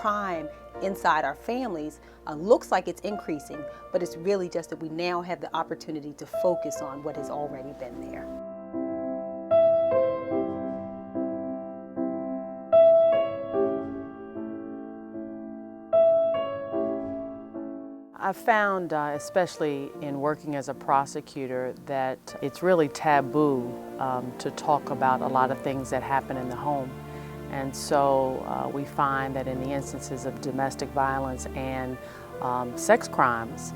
crime inside our families looks like it's increasing, but it's really just that we now have the opportunity to focus on what has already been there. I've found, especially in working as a prosecutor, that it's really taboo to talk about a lot of things that happen in the home. And so we find that in the instances of domestic violence and sex crimes,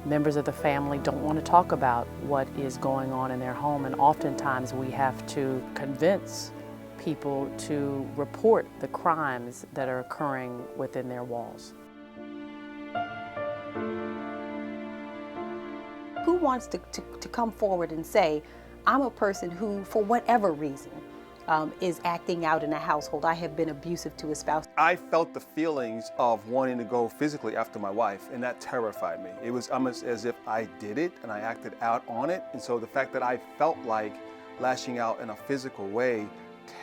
members of the family don't want to talk about what is going on in their home, and oftentimes we have to convince people to report the crimes that are occurring within their walls. Who wants to come forward and say, I'm a person who, for whatever reason, is acting out in a household. I have been abusive to a spouse. I felt the feelings of wanting to go physically after my wife, and that terrified me. It was almost as if I did it and I acted out on it. And so the fact that I felt like lashing out in a physical way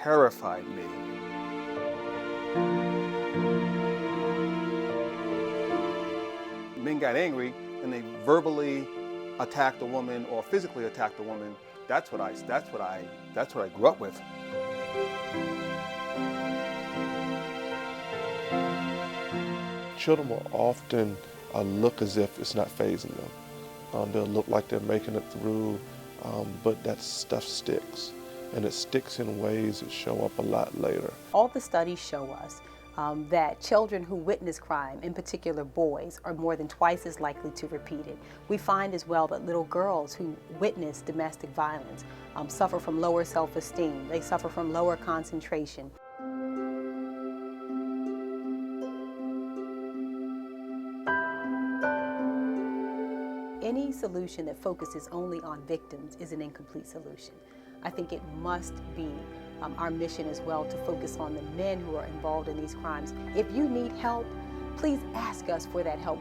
terrified me. Men got angry and they verbally attacked a woman or physically attacked a woman. That's what I grew up with. Children will often look as if it's not fazing them. They'll look like they're making it through, but that stuff sticks. And it sticks in ways that show up a lot later. All the studies show us that children who witness crime, in particular boys, are more than twice as likely to repeat it. We find as well that little girls who witness domestic violence suffer from lower self-esteem. They suffer from lower concentration. Any solution that focuses only on victims is an incomplete solution. I think it must be our mission as well to focus on the men who are involved in these crimes. If you need help, please ask us for that help.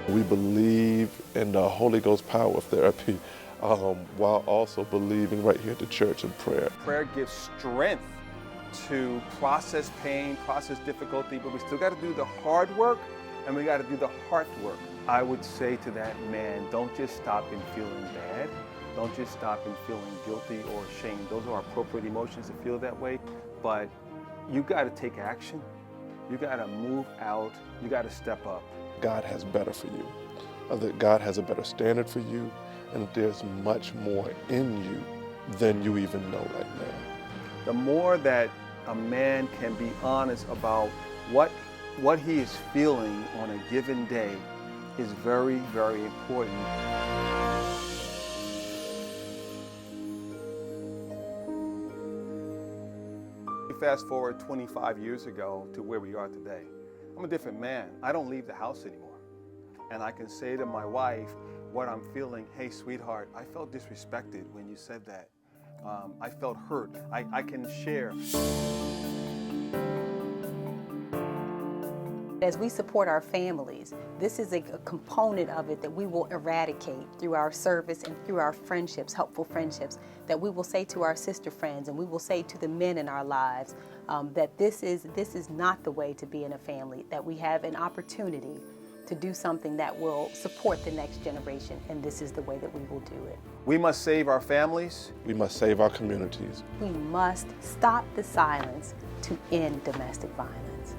We believe in the Holy Ghost power of therapy while also believing right here at the church in prayer. Prayer gives strength to process pain, process difficulty, but we still got to do the hard work and we got to do the heart work. I would say to that man, don't just stop in feeling bad. Don't just stop in feeling guilty or ashamed. Those are appropriate emotions to feel that way, but you got to take action. You got to move out. You got to step up. God has better for you. That God has a better standard for you, and there's much more in you than you even know right now. The more that a man can be honest about what he is feeling on a given day is very, very important. Fast forward 25 years ago to where we are today. I'm a different man. I don't leave the house anymore. And I can say to my wife what I'm feeling, hey sweetheart, I felt disrespected when you said that. I felt hurt. I can share. As we support our families, this is a component of it that we will eradicate through our service and through our friendships, helpful friendships, that we will say to our sister friends and we will say to the men in our lives that this is not the way to be in a family, that we have an opportunity to do something that will support the next generation, and this is the way that we will do it. We must save our families. We must save our communities. We must stop the silence to end domestic violence.